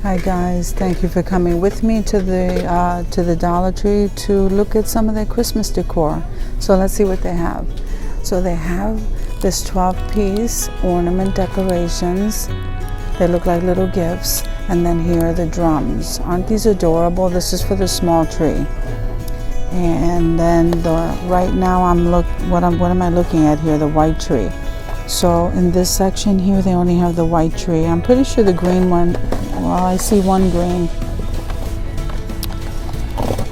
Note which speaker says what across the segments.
Speaker 1: Hi guys, thank you for coming with me to the Dollar Tree to look at some of their Christmas decor. So let's see what they have. So they have this 12-piece ornament decorations. They look like little gifts. And then here are the drums. Aren't these adorable? This is for the small tree. And then right now what am I looking at here? The white tree. So in this section here, they only have the white tree. I'm pretty sure the green one, well, I see one green.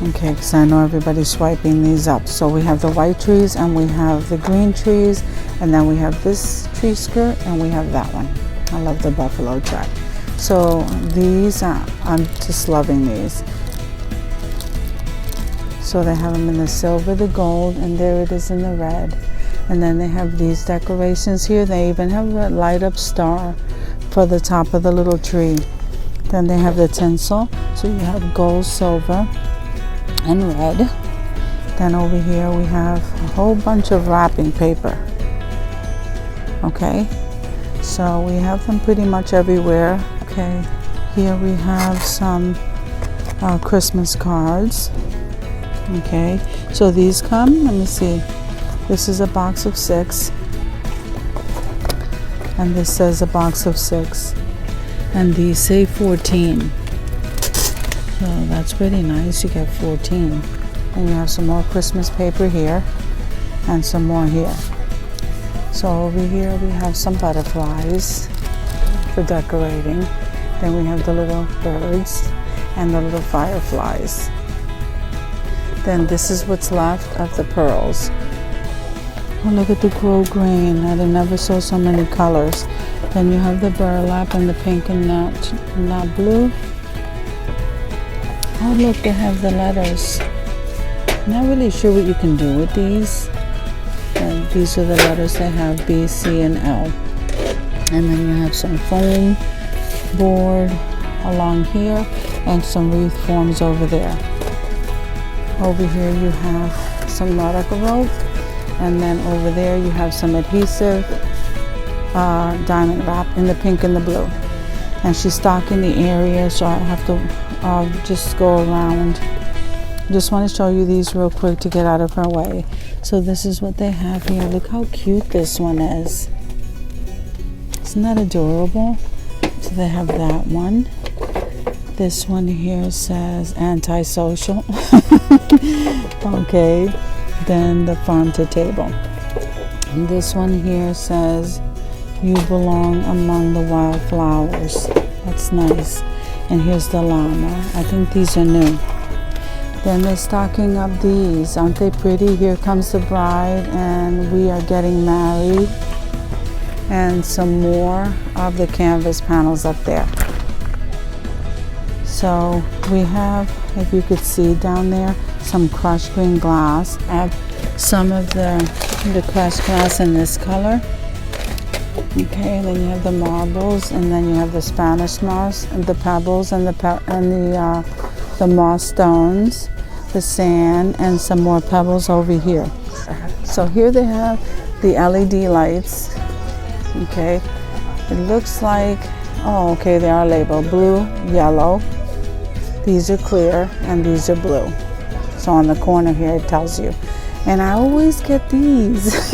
Speaker 1: Okay, because I know everybody's swiping these up. So we have the white trees and we have the green trees, and then we have this tree skirt and we have that one. I love the buffalo check. So these, I'm just loving these. So they have them in the silver, the gold, and there it is in the red. And then they have these decorations here. They even have a light up star for the top of the little tree. Then they have the tinsel. So you have gold, silver, and red. Then over here we have a whole bunch of wrapping paper. Okay, so we have them pretty much everywhere. Okay, here we have some Christmas cards. Okay, so these come, let me see. This is a box of 6, and this says a box of 6, and these say 14. So that's pretty nice. You get 14, and you have some more Christmas paper here, and some more here. So over here we have some butterflies for decorating. Then we have the little birds and the little fireflies. Then this is what's left of the pearls. Oh, look at the grow green. I never saw so many colors. Then you have the burlap and the pink and not blue. Oh, look, they have the letters. Not really sure what you can do with these. And these are the letters they have, B, C, and L. And then you have some foam board along here and some wreath forms over there. Over here you have some nautical rope. And then over there you have some adhesive diamond wrap in the pink and the blue. And she's stocking the area, so I have to just go around. Just want to show you these real quick to get out of her way. So this is what they have here. Look how cute this one is. Isn't that adorable? So they have that one. This one here says antisocial. Okay. Then the farm to table. And this one here says you belong among the wildflowers. That's nice. And here's the llama. I think these are new. Then they're stocking up these. Aren't they pretty? Here comes the bride and we are getting married. And some more of the canvas panels up there. So we have, if you could see down there, some crushed green glass. I have some of the crushed glass in this color. Okay, and then you have the marbles, and then you have the Spanish moss, and the pebbles, and the moss stones, the sand, and some more pebbles over here. So here they have the LED lights. Okay, it looks like, oh, okay, they are labeled blue, yellow. These are clear, and these are blue. So on the corner here it tells you. And I always get these.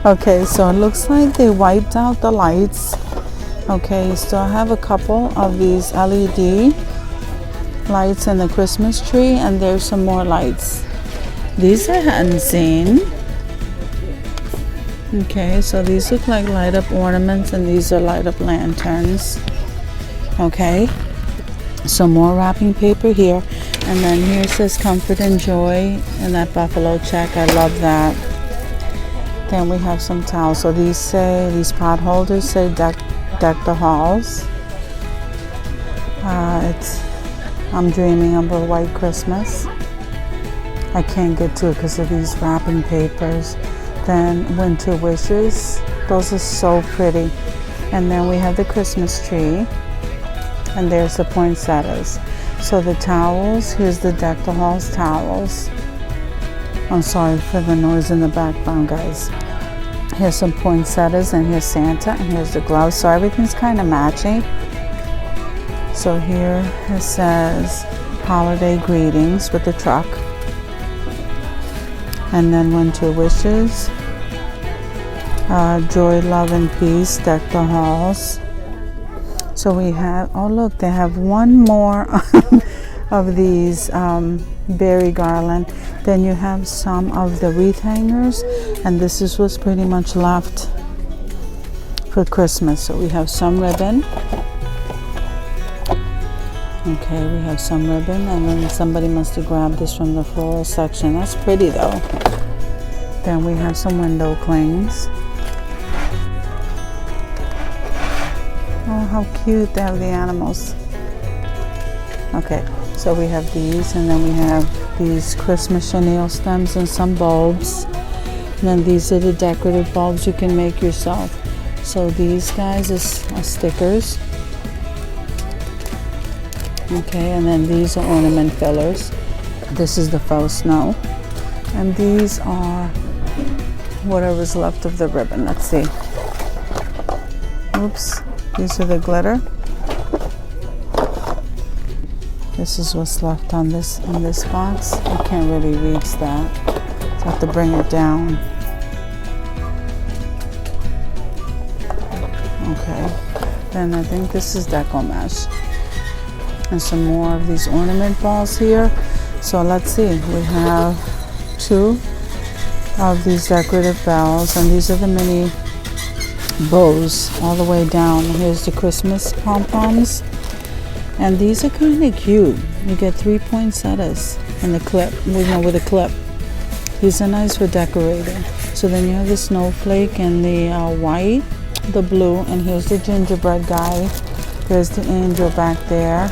Speaker 1: Okay, so it looks like they wiped out the lights. Okay, so I have a couple of these LED lights in the Christmas tree, and there's some more lights. These I hadn't seen. Okay, so these look like light up ornaments, and these are light up lanterns. Okay, some more wrapping paper here. And then here it says comfort and joy, and that buffalo check. I love that. Then we have some towels. So these pot holders say deck the halls. I'm dreaming of a white Christmas. I can't get to it because of these wrapping papers. Then winter wishes. Those are so pretty. And then we have the Christmas tree. And there's the poinsettias. So the towels, here's the Deck the Halls towels. I'm sorry for the noise in the background, guys. Here's some poinsettias, and here's Santa, and here's the gloves. So everything's kind of matching. So here it says holiday greetings with the truck. And then winter wishes. Joy, love, and peace deck the halls. So we have, oh look, they have one more of these berry garland. Then you have some of the wreath hangers, and this is what's pretty much left for Christmas. So we have some ribbon. Okay, we have some ribbon, and then somebody must have grabbed this from the floral section. That's pretty though. Then we have some window clings. Oh, how cute, they have the animals. Okay, so we have these, and then we have these Christmas chenille stems and some bulbs. And then these are the decorative bulbs you can make yourself. So these guys are stickers. Okay, and then these are ornament fillers. This is the faux snow. And these are whatever's left of the ribbon. Let's see. Oops, these are the glitter. This is what's left on this in this box. I can't really reach that. So I have to bring it down. Okay. Then I think this is Decor mesh. And some more of these ornament balls here. So let's see. We have 2 of these decorative bells, and these are the mini bows all the way down. Here's the Christmas pom-poms. And these are kind of cute. You get 3 poinsettias in the clip, with a clip. These are nice for decorating. So then you have the snowflake and the white, the blue, and here's the gingerbread guy. There's the angel back there.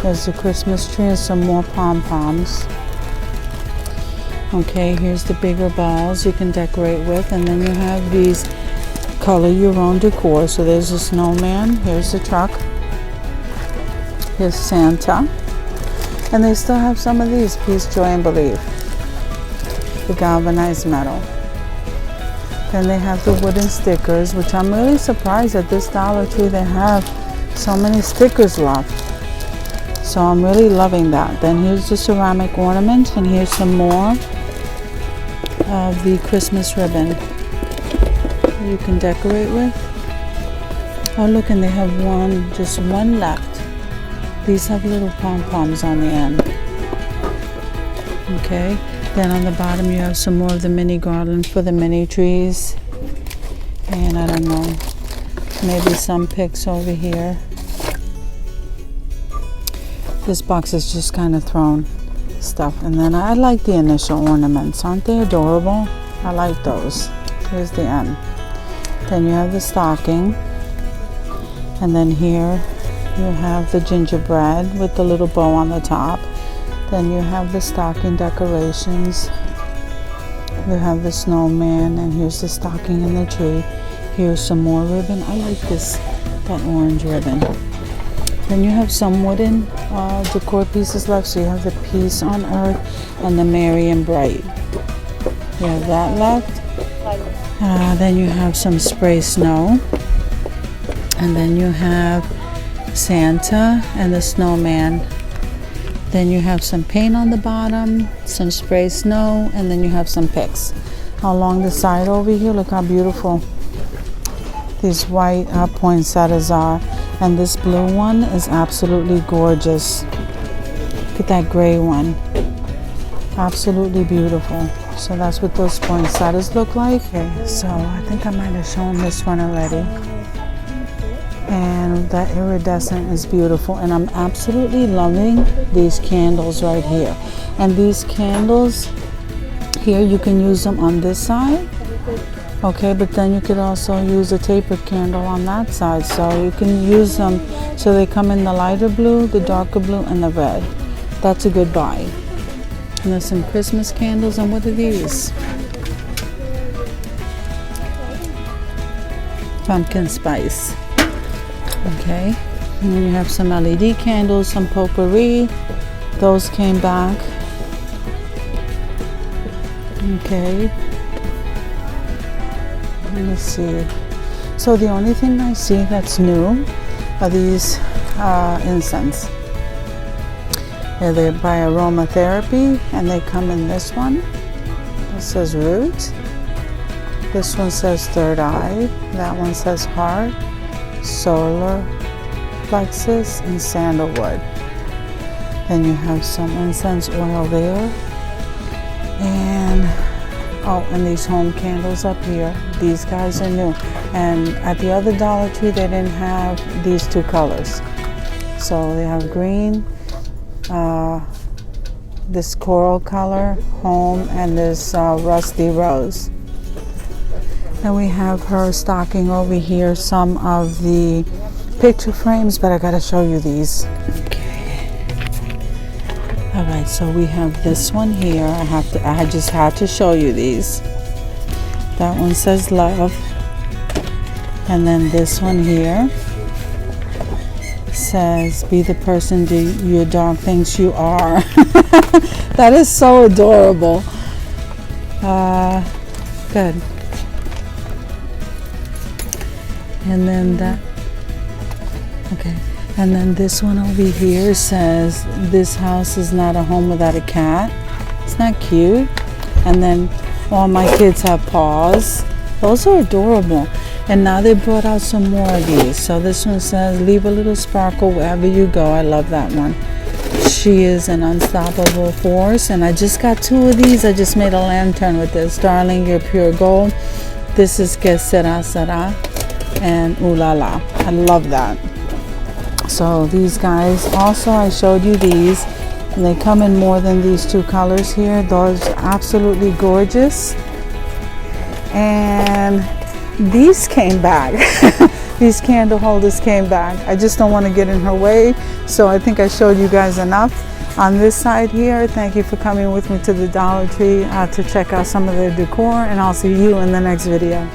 Speaker 1: There's the Christmas tree and some more pom-poms. Okay, here's the bigger balls you can decorate with, and then you have these color your own decor. So there's a snowman, here's the truck. Here's Santa. And they still have some of these, Peace, Joy, and Believe. The galvanized metal. Then they have the wooden stickers, which I'm really surprised at this Dollar Tree they have so many stickers left. So I'm really loving that. Then here's the ceramic ornaments, and here's some more of the Christmas ribbon you can decorate with. Oh look, and they have just one left. These have little pom-poms on the end. Okay, then on the bottom you have some more of the mini garland for the mini trees. And I don't know, maybe some picks over here. This box is just kind of thrown stuff. And then I like the initial ornaments. Aren't they adorable? I like those. Here's the M. Then you have the stocking. And then here you have the gingerbread with the little bow on the top. Then you have the stocking decorations. You have the snowman, and here's the stocking in the tree. Here's some more ribbon. I like that orange ribbon. Then you have some wooden decor pieces left. So you have the Peace on Earth and the Merry and Bright. You have that left. Then you have some spray snow. And then you have Santa and the snowman. Then you have some paint on the bottom, some spray snow, and then you have some picks. Along the side over here, look how beautiful these white poinsettias are. And this blue one is absolutely gorgeous. Look at that gray one. Absolutely beautiful. So that's what those poinsettias look like. Okay, so I think I might have shown this one already. And that iridescent is beautiful. And I'm absolutely loving these candles right here. And these candles here, you can use them on this side. Okay, but then you could also use a tapered candle on that side. So you can use them so they come in the lighter blue, the darker blue, and the red. That's a good buy. And there's some Christmas candles. And what are these? Pumpkin spice. Okay, and then you have some LED candles, some potpourri. Those came back. Okay. Let me see. So the only thing I see that's new are these incense. They're by aromatherapy, and they come in this one. It says root. This one says third eye. That one says heart, solar plexus, and sandalwood. Then you have some incense oil there. And these home candles up here. These guys are new. And at the other Dollar Tree, they didn't have these two colors. So they have green, this coral color, home, and this rusty rose. And we have her stocking over here some of the picture frames, but I gotta show you these. All right, so we have this one here. I just had to show you these. That one says love. And then this one here says, be the person your dog thinks you are. That is so adorable. Good. And then okay. And then this one over here says, this house is not a home without a cat. It's not cute. And then all my kids have paws. Those are adorable. And now they brought out some more of these. So this one says, leave a little sparkle wherever you go. I love that one. She is an unstoppable force. And I just got two of these. I just made a lantern with this. Darling, you're pure gold. This is Que Sera Sera and Ooh La La. I love that. So these guys, also I showed you these, and they come in more than these two colors here. Those are absolutely gorgeous. And these came back. These candle holders came back. I just don't want to get in her way, so I think I showed you guys enough. On this side here, thank you for coming with me to the Dollar Tree to check out some of their decor, and I'll see you in the next video.